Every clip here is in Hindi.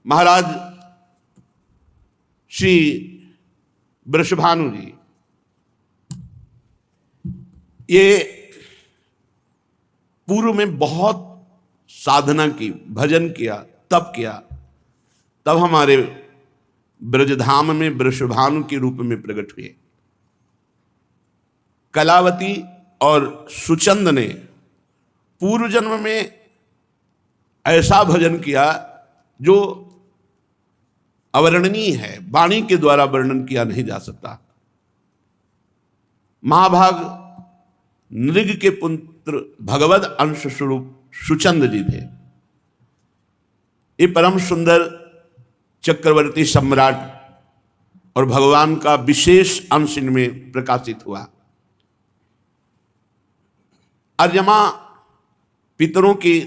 महाराज श्री वृषभानु जी ये पूर्व में बहुत साधना की, भजन किया, तप किया, तब हमारे ब्रजधाम में वृषभानु के रूप में प्रकट हुए। कलावती और सुचंद ने पूर्व जन्म में ऐसा भजन किया जो अवर्णनीय है, वाणी के द्वारा वर्णन किया नहीं जा सकता। महाभाग नृग के पुत्र भगवद अंश स्वरूप सुचंद जी थे। ये परम सुंदर चक्रवर्ती सम्राट और भगवान का विशेष अंश इनमें प्रकाशित हुआ। अर्यमा पितरों की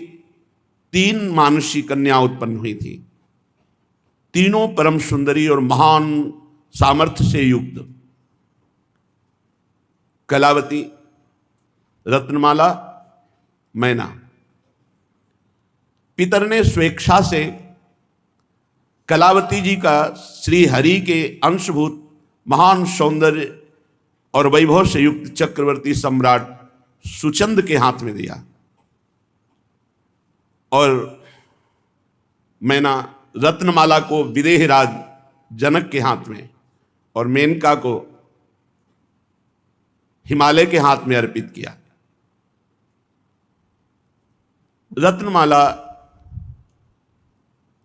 3 मानसी कन्या उत्पन्न हुई थी, तीनों परम सुंदरी और महान सामर्थ्य से युक्त। कलावती, रत्नमाला, मैना। पितर ने स्वेच्छा से कलावती जी का श्री हरि के अंशभूत महान सौंदर्य और वैभव से युक्त चक्रवर्ती सम्राट सुचंद के हाथ में दिया और मैना रत्नमाला को विदेहराज जनक के हाथ में और मेनका को हिमालय के हाथ में अर्पित किया। रत्नमाला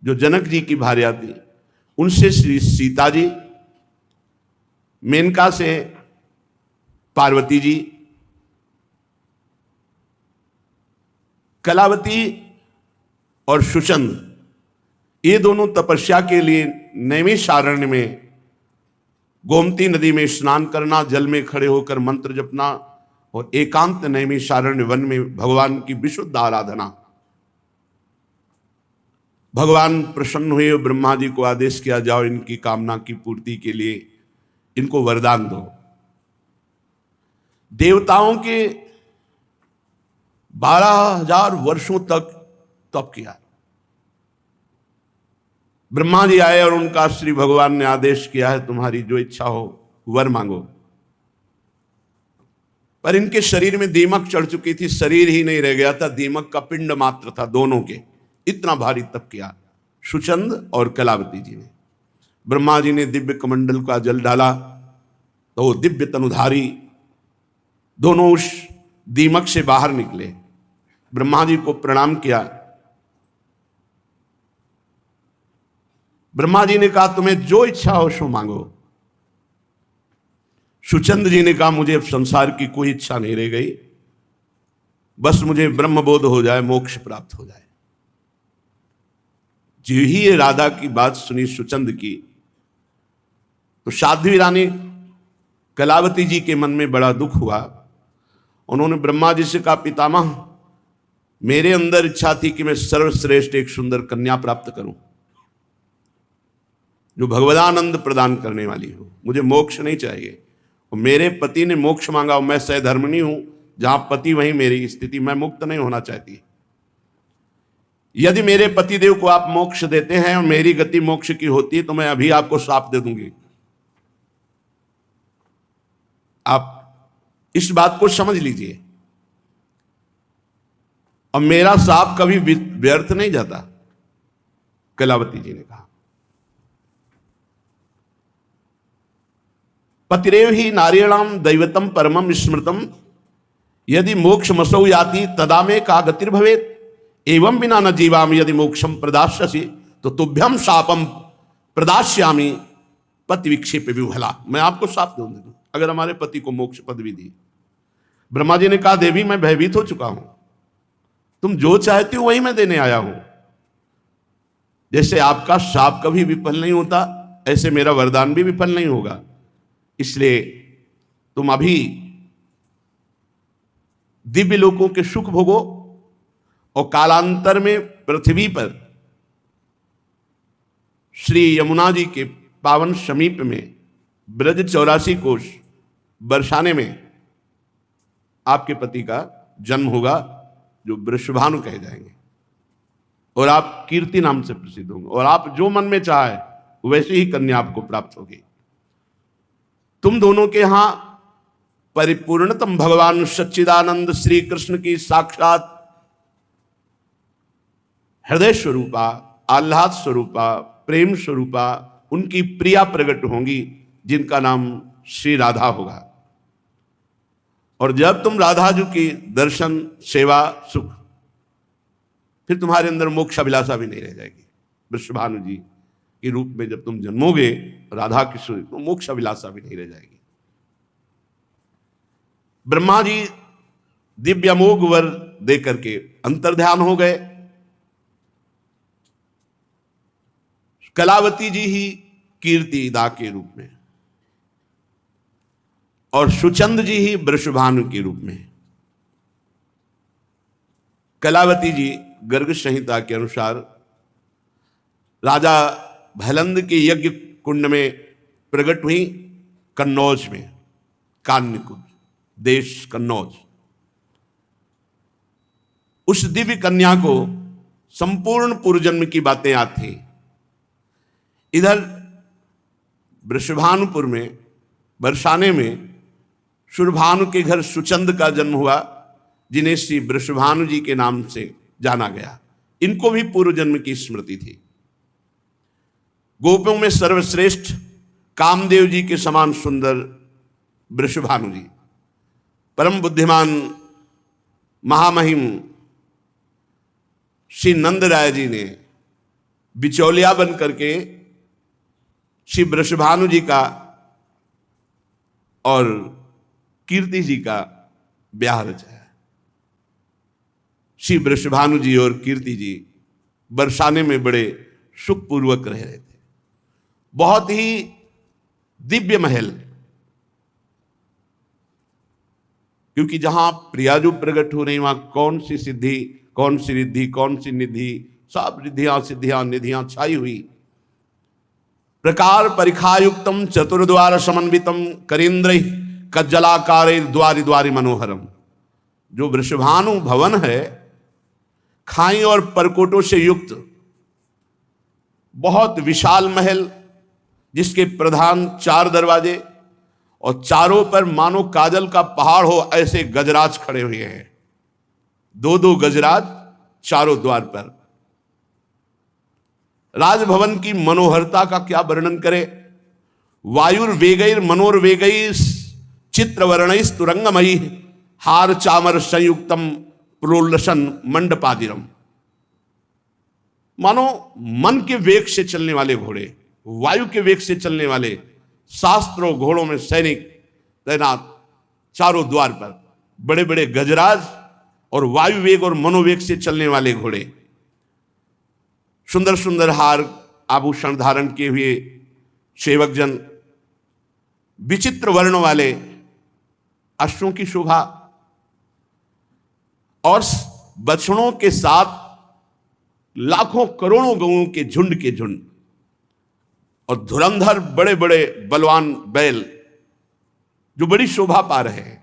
जो जनक जी की भार्या थी, उनसे श्री सीता जी, मेनका से पार्वती जी, कलावती और सुचंद, ये दोनों तपस्या के लिए नैमिषारण्य में गोमती नदी में स्नान करना, जल में खड़े होकर मंत्र जपना और एकांत नैमिषारण्य वन में भगवान की विशुद्ध आराधना। भगवान प्रसन्न हुए और ब्रह्मा जी को आदेश किया, जाओ इनकी कामना की पूर्ति के लिए इनको वरदान दो। देवताओं के 12,000 वर्षों तक तप किया। ब्रह्मा जी आए और उनका श्री भगवान ने आदेश किया है, तुम्हारी जो इच्छा हो वर मांगो। पर इनके शरीर में दीमक चढ़ चुकी थी, शरीर ही नहीं रह गया था, दीमक का पिंड मात्र था दोनों के। इतना भारी तप किया सुचंद और कलावती जी ने। ब्रह्मा जी ने दिव्य कमंडल का जल डाला तो वो दिव्य तनुधारी दोनों उस दीमक से बाहर निकले। ब्रह्मा जी को प्रणाम किया। ब्रह्मा जी ने कहा, तुम्हें जो इच्छा हो सो मांगो। सुचंद जी ने कहा, मुझे अब संसार की कोई इच्छा नहीं रह गई, बस मुझे ब्रह्मबोध हो जाए, मोक्ष प्राप्त हो जाए। जो ही ये राधा की बात सुनी सुचंद की, तो साध्वी रानी कलावती जी के मन में बड़ा दुख हुआ। उन्होंने ब्रह्मा जी से कहा, पितामह, मेरे अंदर इच्छा थी कि मैं सर्वश्रेष्ठ एक सुंदर कन्या प्राप्त करूं जो भगवदानंद प्रदान करने वाली हो, मुझे मोक्ष नहीं चाहिए। और मेरे पति ने मोक्ष मांगा और मैं सहधर्मिणी हूं, जहां पति वहीं मेरी स्थिति, मैं मुक्त नहीं होना चाहती। यदि मेरे पतिदेव को आप मोक्ष देते हैं और मेरी गति मोक्ष की होती है तो मैं अभी आपको श्राप दे दूंगी। आप इस बात को समझ लीजिए, और मेरा श्राप कभी व्यर्थ नहीं जाता। कलावती जी ने कहा, पतिरेव ही नारियणाम दैवतम परमम स्मृतम यदि मोक्ष मसौ याति तदा में का गतिर्भवेत एवं बिना न जीवामि यदि मोक्षम प्रदास्यसि तो तुभ्यम शापम प्रदास्यामि पति विक्षेप विभला। मैं आपको शाप दूंगा अगर हमारे पति को मोक्ष पदवी दी। ब्रह्मा जी ने कहा, देवी मैं भयभीत हो चुका हूं, तुम जो चाहती हो वही मैं देने आया हूं। जैसे आपका शाप कभी विफल नहीं होता, ऐसे मेरा वरदान भी विफल नहीं होगा। इसलिए तुम अभी दिव्य लोकों के सुख भोगो और कालांतर में पृथ्वी पर श्री यमुना जी के पावन समीप में ब्रज 84 कोष बरसाने में आपके पति का जन्म होगा, जो वृषभानु कहे जाएंगे। और आप कीर्ति नाम से प्रसिद्ध होंगे, और आप जो मन में चाहे वैसे ही कन्या आपको प्राप्त होगी। तुम दोनों के यहां परिपूर्णतम भगवान सच्चिदानंद श्री कृष्ण की साक्षात हृदय स्वरूपा, आह्लाद स्वरूपा, प्रेम स्वरूपा उनकी प्रिया प्रकट होंगी, जिनका नाम श्री राधा होगा। और जब तुम राधा जी की दर्शन, सेवा, सुख, फिर तुम्हारे अंदर मोक्ष अभिलाषा भी नहीं रह जाएगी। वृषभानु जी के रूप में जब तुम जन्मोगे राधा कृष्ण, तो मोक्ष अभिलाषा भी नहीं रह जाएगी। ब्रह्मा जी दिव्य अमोघ वर दे करके अंतर्ध्यान हो गए। कलावती जी ही कीर्ति दा के रूप में और सुचंद जी ही वृषभानु के रूप में। कलावती जी गर्ग संहिता के अनुसार राजा भैलंद के यज्ञ कुंड में प्रकट हुई, कन्नौज में, कान्यकुंज देश कन्नौज। उस दिव्य कन्या को संपूर्ण पूर्वजन्म की बातें याद थी। इधर वृषभानुपुर में, बरसाने में सुरभानु के घर सुचंद का जन्म हुआ, जिन्हें श्री वृषभानु जी के नाम से जाना गया। इनको भी पूर्व जन्म की स्मृति थी। गोपियों में सर्वश्रेष्ठ कामदेव जी के समान सुंदर वृषभानु जी, परम बुद्धिमान महामहिम श्री नंद राय जी ने बिचौलिया बन करके श्री वृषभानु जी का और कीर्ति जी का ब्याह रचाया। श्री वृषभानु जी और कीर्ति जी बरसाने में बड़े सुखपूर्वक रह रहे थे। बहुत ही दिव्य महल, क्योंकि जहां प्रिया जो प्रकट हो रही वहां कौन सी सिद्धि, कौन सी रिद्धि, कौन सी निधि, सब रिद्धियां सिद्धियां निधियां छाई हुई। प्रकार परिखायुक्तम चतुर्द्वार समन्वितम करेंद्र कज्जलाकार द्वारि द्वारि मनोहरम। जो वृषभानु भवन है, खाई और परकोटों से युक्त बहुत विशाल महल, जिसके प्रधान 4 दरवाजे और चारों पर मानो काजल का पहाड़ हो ऐसे गजराज खड़े हुए हैं। 2-2 गजराज चारों द्वार पर। राजभवन की मनोहरता का क्या वर्णन करे। वायुर्वेगैर मनोर्वेगैर चित्रवर्णैः तुरंगमयी हार चामर संयुक्तम प्रोल्लसन मंडपादिरम। मानो मन के वेग से चलने वाले घोड़े, वायु के वेग से चलने वाले शास्त्रों घोड़ों में सैनिक तैनात चारों द्वार पर, बड़े बड़े गजराज और वायु वेग और मनोवेग से चलने वाले घोड़े, सुंदर सुंदर हार आभूषण धारण किए हुए सेवकजन, विचित्र वर्ण वाले अश्वों की शोभा और बछड़ों के साथ लाखों करोड़ों गौओं के झुंड के झुंड, और धुरंधर बड़े बड़े बलवान बैल जो बड़ी शोभा पा रहे हैं।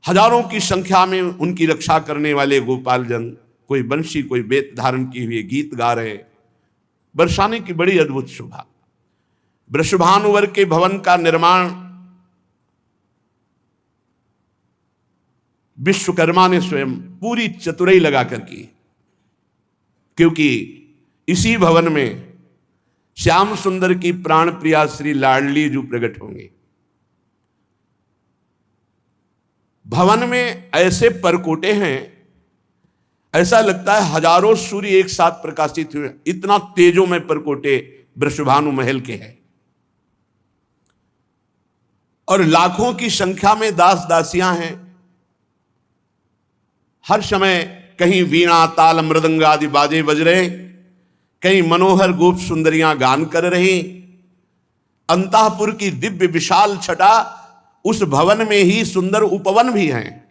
हजारों की संख्या में उनकी रक्षा करने वाले गोपालजन, कोई बंशी कोई बेत धारण किए हुए गीत गा रहे। बरसाने की बड़ी अद्भुत शोभा। वृषभानुवर के भवन का निर्माण विश्वकर्मा ने स्वयं पूरी चतुराई लगाकर की, क्योंकि इसी भवन में श्याम सुंदर की प्राण प्रिया श्री लाडली जी प्रकट होंगे। भवन में ऐसे परकोटे हैं, ऐसा लगता है हजारों सूर्य एक साथ प्रकाशित हुए, इतना तेजों में परकोटे वृषभानु महल के हैं। और लाखों की संख्या में दास दासियां हैं। हर समय कहीं वीणा ताल मृदंग आदि बाजे बज रहे, कहीं मनोहर गोप सुंदरियां गान कर रही। अंतःपुर की दिव्य विशाल छटा, उस भवन में ही सुंदर उपवन भी हैं।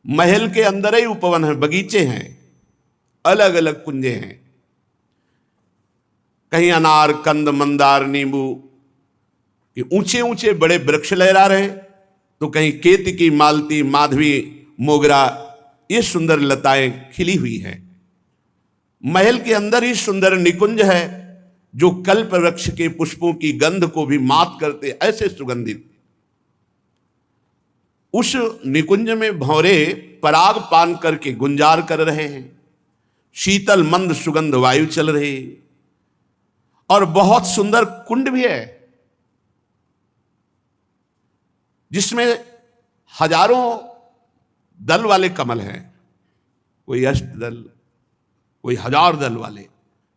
महल के अंदर ही उपवन है, बगीचे हैं, अलग अलग कुंजे हैं। कहीं अनार कंद मंदार नींबू के ऊंचे ऊंचे बड़े वृक्ष लहरा रहे, तो कहीं केतकी मालती माधवी मोगरा, ये सुंदर लताएं खिली हुई हैं। महल के अंदर ही सुंदर निकुंज है जो कल्प वृक्ष के पुष्पों की गंध को भी मात करते, ऐसे सुगंधित। उस निकुंज में भंवरे पराग पान करके गुंजार कर रहे हैं, शीतल मंद सुगंध वायु चल रही, और बहुत सुंदर कुंड भी है जिसमें हजारों दल वाले कमल हैं, कोई अष्ट दल, कोई हजार दल वाले,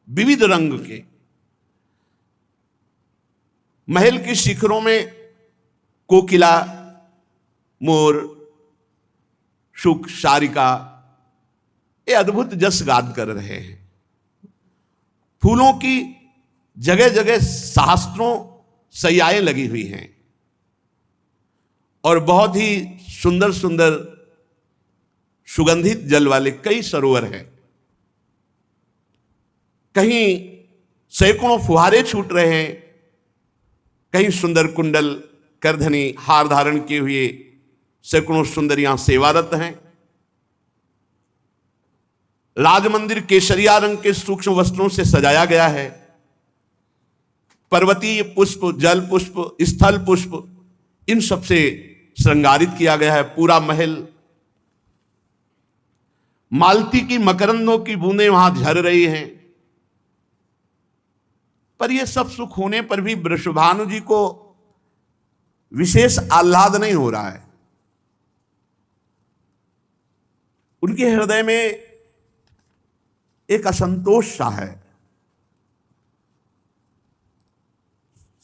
विविध रंग के। महल की शिखरों में कोकिला, मोर, शुक, शारिका ये अद्भुत जस गान कर रहे हैं। फूलों की जगह जगह सहस्त्रों सैयाएं लगी हुई हैं और बहुत ही सुंदर सुंदर सुगंधित जल वाले कई सरोवर हैं। कहीं सैकड़ों फुहारे छूट रहे हैं, कहीं सुंदर कुंडल, करधनी, हार धारण किए हुए सैकड़ों सुंदरियां सेवारत हैं। राजमंदिर केसरिया रंग के सूक्ष्म वस्त्रों से सजाया गया है। पर्वतीय पुष्प, जल पुष्प, स्थल पुष्प, इन सब से श्रृंगारित किया गया है पूरा महल। मालती की मकरंदों की बूंदें वहां झर रही हैं। पर यह सब सुख होने पर भी वृषभानु जी को विशेष आह्लाद नहीं हो रहा है। उनके हृदय में एक असंतोष सा है।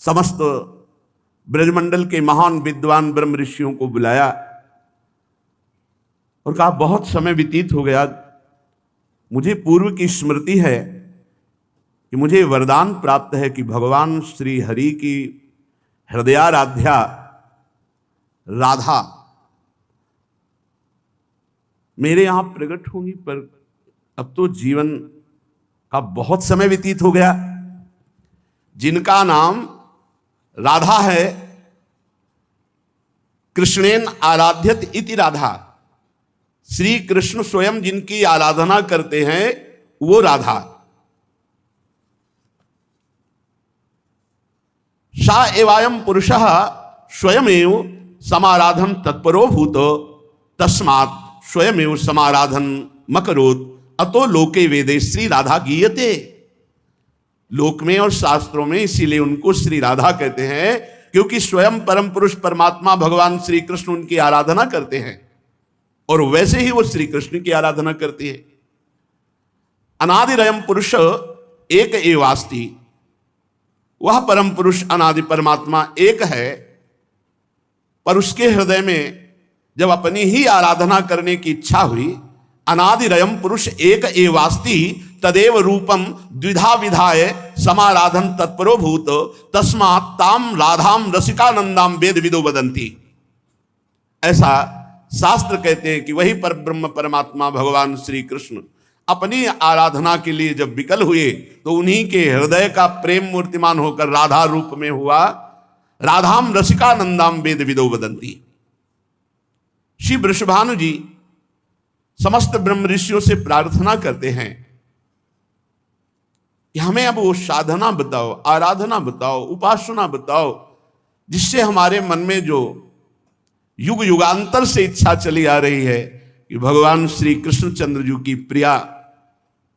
समस्त ब्रजमंडल के महान विद्वान ब्रह्म ऋषियों को बुलाया और कहा, बहुत समय व्यतीत हो गया, मुझे पूर्व की स्मृति है कि मुझे वरदान प्राप्त है कि भगवान श्री हरि की हृदयाराध्या राधा मेरे यहां प्रकट होंगी, पर अब तो जीवन का बहुत समय व्यतीत हो गया। जिनका नाम राधा है, कृष्णेन आराध्यत इति राधा, श्री कृष्ण स्वयं जिनकी आराधना करते हैं वो राधा। सा एवायम पुरुषः स्वयमेव समाराधन तत्परो भूत तस्मात् स्वयमेव समाराधन मकरोत् अतो लोके वेदे श्री राधा गीयते। लोक में और शास्त्रों में इसीलिए उनको श्री राधा कहते हैं क्योंकि स्वयं परम पुरुष परमात्मा भगवान श्री कृष्ण उनकी आराधना करते हैं और वैसे ही वो श्री कृष्ण की आराधना करती है। अनादिरयम पुरुष एक एवास्ति, वह परम पुरुष अनादि परमात्मा एक है, पर उसके हृदय में जब अपनी ही आराधना करने की इच्छा हुई, अनादिरयम पुरुष एक एवास्ति तदेव रूपम द्विधा विधाय समाराधन तत्परो भूत तस्मात् ताम राधाम रसिकानंदाम वेद विदो वदंती। ऐसा शास्त्र कहते हैं कि वही पर ब्रह्म परमात्मा भगवान श्री कृष्ण अपनी आराधना के लिए जब विकल हुए तो उन्हीं के हृदय का प्रेम मूर्तिमान होकर राधा रूप में हुआ। राधाम रसिकानंदाम वेद विदो वदंती। श्री वृषभानु जी समस्त ब्रह्म ऋषियों से प्रार्थना करते हैं कि हमें अब वो साधना बताओ, आराधना बताओ, उपासना बताओ, जिससे हमारे मन में जो युग युगांतर से इच्छा चली आ रही है कि भगवान श्री कृष्णचंद्र जी की प्रिया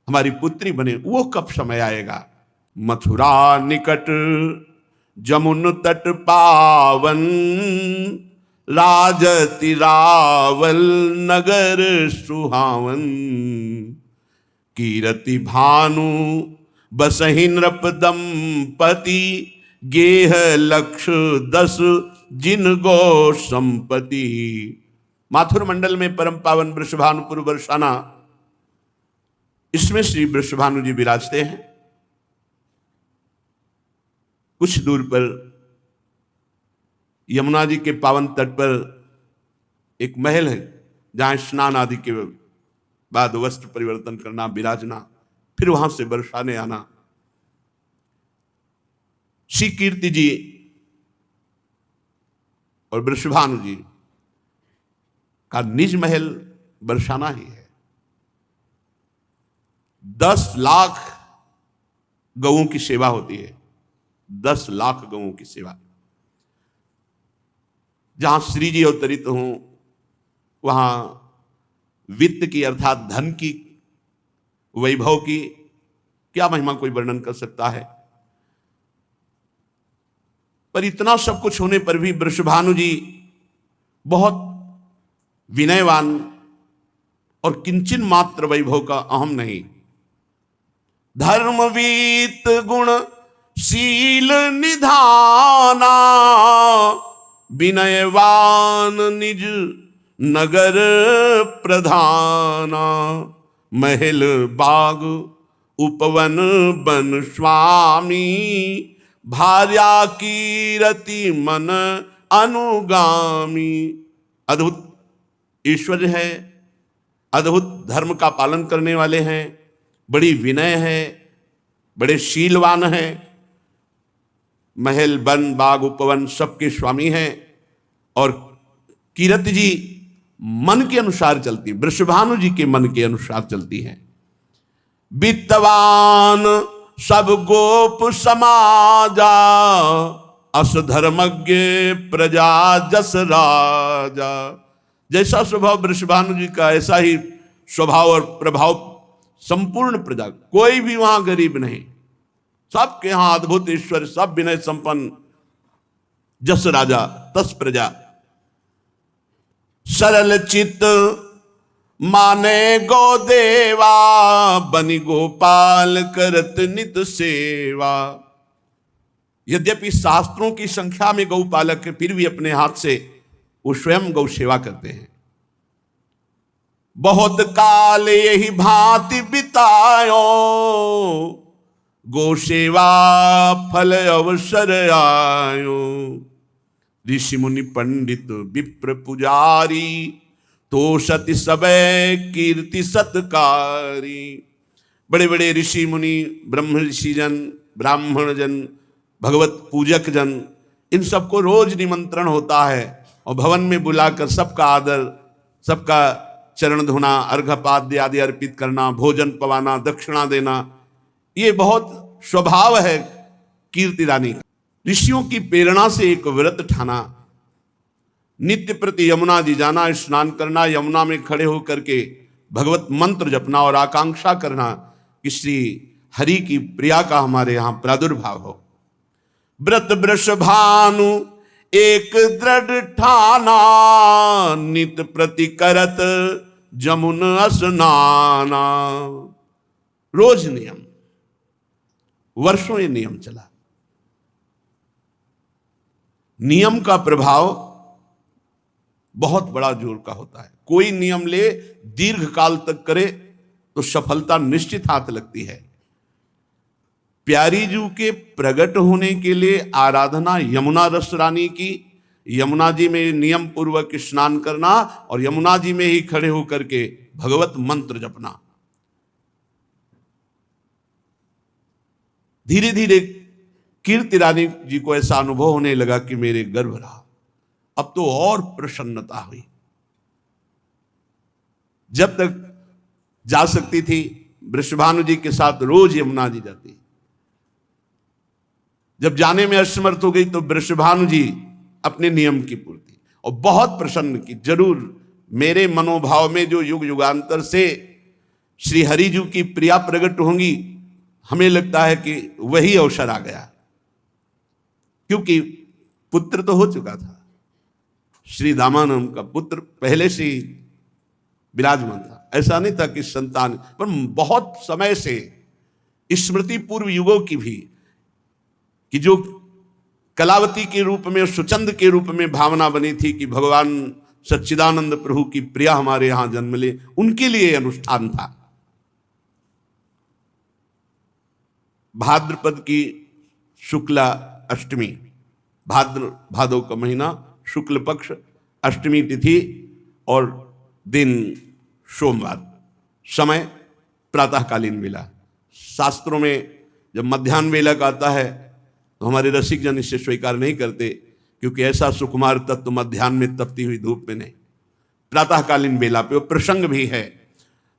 हमारी पुत्री बने, वो कब समय आएगा। मथुरा निकट जमुन तट पावन, राजति रावल नगर सुहावन, कीरति भानु बसहि नृप दंपति, गेह लक्ष 10 जिन गो संपति। माथुर मंडल में परम पावन वृषभानुपुर बरसाना, इसमें श्री वृषभानु जी विराजते हैं। कुछ दूर पर यमुना जी के पावन तट पर एक महल है जहां स्नान आदि के बाद वस्त्र परिवर्तन करना, विराजना, फिर वहां से बरसाने आना। श्री कीर्ति जी और वृषभानु जी का निज महल बरसाना ही है। 10 लाख गऊं की सेवा होती है। 10 लाख गऊं की सेवा। जहां श्री जी अवतरित हों वहां वित्त की अर्थात धन की, वैभव की क्या महिमा कोई वर्णन कर सकता है। पर इतना सब कुछ होने पर भी वृषभानु जी बहुत विनयवान और किंचन मात्र वैभव का अहम नहीं। धर्मवीत गुण शील निधाना, विनयवान निज नगर प्रधाना, महल बाग उपवन बन स्वामी, भार्या की रति मन अनुगामी। अद्भुत ईश्वर है, अद्भुत धर्म का पालन करने वाले हैं, बड़ी विनय है, बड़े शीलवान हैं, महल वन बाग उपवन सबके स्वामी हैं। और कीरति जी मन के अनुसार चलती, वृषभानु जी के मन के अनुसार चलती हैं। वित्तवान सब गोप समाजा, अस धर्मज्ञ प्रजा जस राजा। जैसा स्वभाव वृषभानु जी का ऐसा ही स्वभाव और प्रभाव संपूर्ण प्रजा, कोई भी वहां गरीब नहीं, सबके यहां अद्भुत ईश्वर, सब विनय संपन्न, जस राजा तस प्रजा। सरल चित माने गो देवा, बनि गोपाल करत नित सेवा। यद्यपि शास्त्रों की संख्या में गौपालक है, फिर भी अपने हाथ से वो स्वयं गौ सेवा करते हैं। बहुत काल यही भांति बितायो, गो सेवा फल अवसर आयो। ऋषि मुनि पंडित विप्र पुजारी, तो सति सबे कीर्ति सत्कारी। बड़े बड़े ऋषि मुनि, ब्रह्म ऋषि जन, ब्राह्मण जन, भगवत पूजक जन, इन सबको रोज निमंत्रण होता है और भवन में बुलाकर सबका आदर, सबका चरण धोना, अर्घपाद्य आदि अर्पित करना, भोजन पवाना, दक्षिणा देना, ये बहुत स्वभाव है कीर्ति रानी का। ऋषियों की प्रेरणा से एक व्रत ठाना, नित्य प्रति यमुना जी जाना, स्नान करना, यमुना में खड़े होकर के भगवत मंत्र जपना और आकांक्षा करना कि श्री हरि की प्रिया का हमारे यहां प्रादुर्भाव हो। व्रत वृषभानु एक दृढ़ ठाना, नित प्रति करत जमुन स्नाना। रोज नियम, वर्षों ये नियम चला। नियम का प्रभाव बहुत बड़ा जोर का होता है। कोई नियम ले, दीर्घ काल तक करे तो सफलता निश्चित हाथ लगती है। प्यारी जू के प्रकट होने के लिए आराधना यमुना रस रानी की, यमुना जी में नियम पूर्वक स्नान करना और यमुना जी में ही खड़े होकर के भगवत मंत्र जपना। धीरे धीरे कीर्ति रानी जी को ऐसा अनुभव होने लगा कि मेरे गर्भ रहा। अब तो और प्रसन्नता हुई। जब तक जा सकती थी वृषभानु जी के साथ रोज यमुना जी जाती, जब जाने में असमर्थ हो गई तो वृषभानु जी अपने नियम की पूर्ति और बहुत प्रसन्न की। जरूर मेरे मनोभाव में जो युग युगांतर से श्री हरिजू की प्रिया प्रकट होंगी, हमें लगता है कि वही अवसर आ गया, क्योंकि पुत्र तो हो चुका था। श्री दामानंद का पुत्र पहले से ही विराजमान था। ऐसा नहीं था कि संतान, पर बहुत समय से स्मृति पूर्व युगों की भी, कि जो कलावती के रूप में, सुचंद के रूप में भावना बनी थी कि भगवान सच्चिदानंद प्रभु की प्रिया हमारे यहां जन्म ले, उनके लिए अनुष्ठान था। भाद्रपद की शुक्ला अष्टमी, भादो का महीना, शुक्ल पक्ष, अष्टमी तिथि और दिन सोमवार, समय प्रातःकालीन वेला। शास्त्रों में जब मध्याह्न वेला का आता है तो हमारे रसिक जन इसे स्वीकार नहीं करते, क्योंकि ऐसा सुकुमार तत्व मध्याह्न में तपती हुई धूप में नहीं, प्रातःकालीन वेला पे प्रसंग भी है।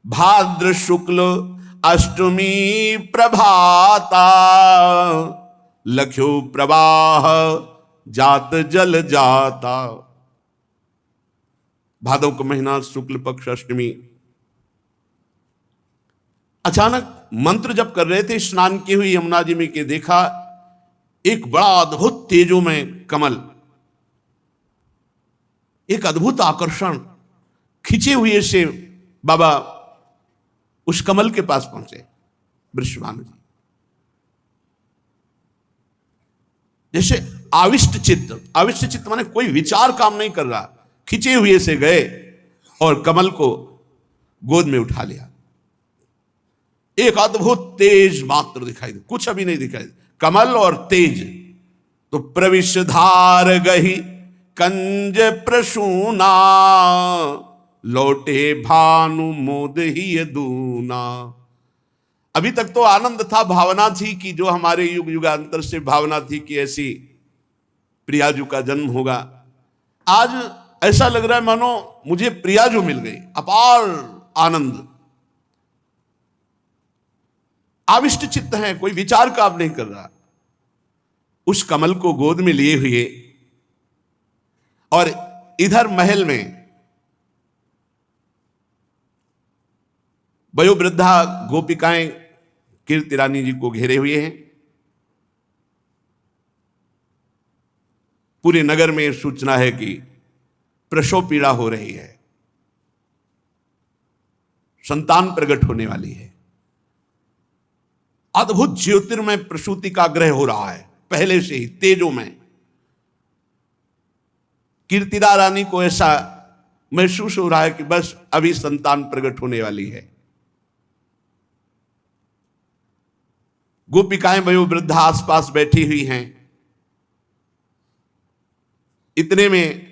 भाद्र शुक्ल अष्टमी प्रभाता, लख्यो प्रवाह जात जल जाता। भादव का महीना, शुक्ल पक्ष अष्टमी। अचानक मंत्र जप कर रहे थे, स्नान की हुई यमुना जी में के देखा एक बड़ा अद्भुत तेजो में कमल, एक अद्भुत आकर्षण, खिंचे हुए से बाबा उस कमल के पास पहुंचे। वृषभानु जी जैसे आविष्ट चित्त माने कोई विचार काम नहीं कर रहा, खिंचे हुए से गए और कमल को गोद में उठा लिया। एक अद्भुत तेज मात्र दिखाई दे, कुछ अभी नहीं दिखाई दे, कमल और तेज। तो प्रविशधार गही कंज प्रसूना, लौटे भानु मोद ही दूना। अभी तक तो आनंद था, भावना थी कि जो हमारे युग युगांतर से भावना थी कि ऐसी प्रियाजू का जन्म होगा। आज ऐसा लग रहा है मानो मुझे प्रियाजू मिल गई, अपार आनंद। आविष्ट चित्त है, कोई विचार काम नहीं कर रहा। उस कमल को गोद में लिए हुए और इधर महल में वयोवृद्धा गोपिकाएं कीर्ति रानी जी को घेरे हुए हैं। पूरे नगर में सूचना है कि प्रसव पीड़ा हो रही है, संतान प्रकट होने वाली है। अद्भुत ज्योतिर्मय प्रसूति का ग्रह हो रहा है पहले से ही, तेजों में। कीर्तिदा रानी को ऐसा महसूस हो रहा है कि बस अभी संतान प्रकट होने वाली है। गोपिकाएं वयोवृद्धा आसपास बैठी हुई हैं। इतने में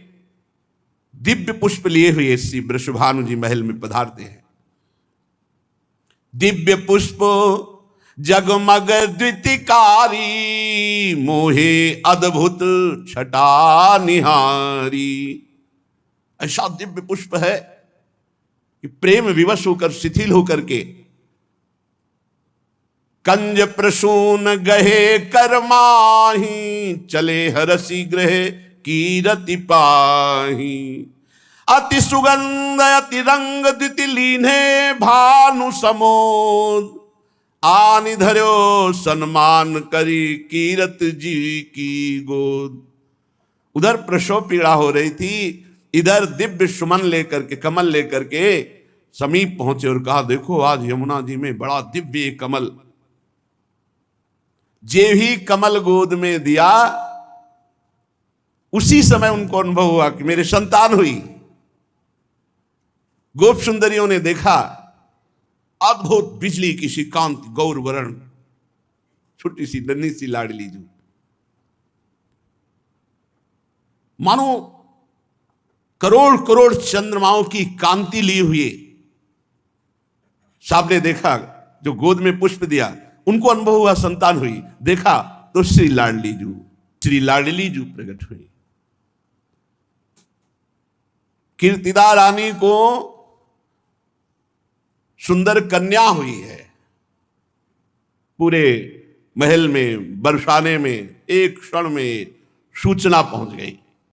दिव्य पुष्प लिए हुए श्री वृषभानु जी महल में पधारते हैं। दिव्य पुष्प जगमग द्वितिकारी, मोहे अद्भुत छटा निहारी। ऐसा दिव्य पुष्प है कि प्रेम विवश होकर, शिथिल होकर के कंज प्रसून गहे करमाही, चले हरसी ग्रह कीरति पाही। अति सुगंध अति रंग द्विति लीने, भानु समोद आनि धर्यो सन्मान करी, कीरत जी की गोद। उधर प्रसव पीड़ा हो रही थी, इधर दिव्य सुमन लेकर के, कमल लेकर के समीप पहुंचे और कहा देखो आज यमुना जी में बड़ा दिव्य कमल। जे ही कमल गोद में दिया, उसी समय उनको अनुभव हुआ कि मेरे संतान हुई। गोप सुंदरियों ने देखा अद्भुत बिजली की सी कांति, गौर वर्ण, छोटी सी नन्ही सी लाडली जो, मानो करोड़ करोड़ चंद्रमाओं की कांति लिए हुए। सामने देखा, जो गोद में पुष्प दिया उनको अनुभव हुआ संतान हुई। देखा तो श्री लाडली जू प्रकट हुई। कीर्तिदा रानी को सुंदर कन्या हुई है। पूरे महल में, बरसाने में एक क्षण में सूचना पहुंच गई।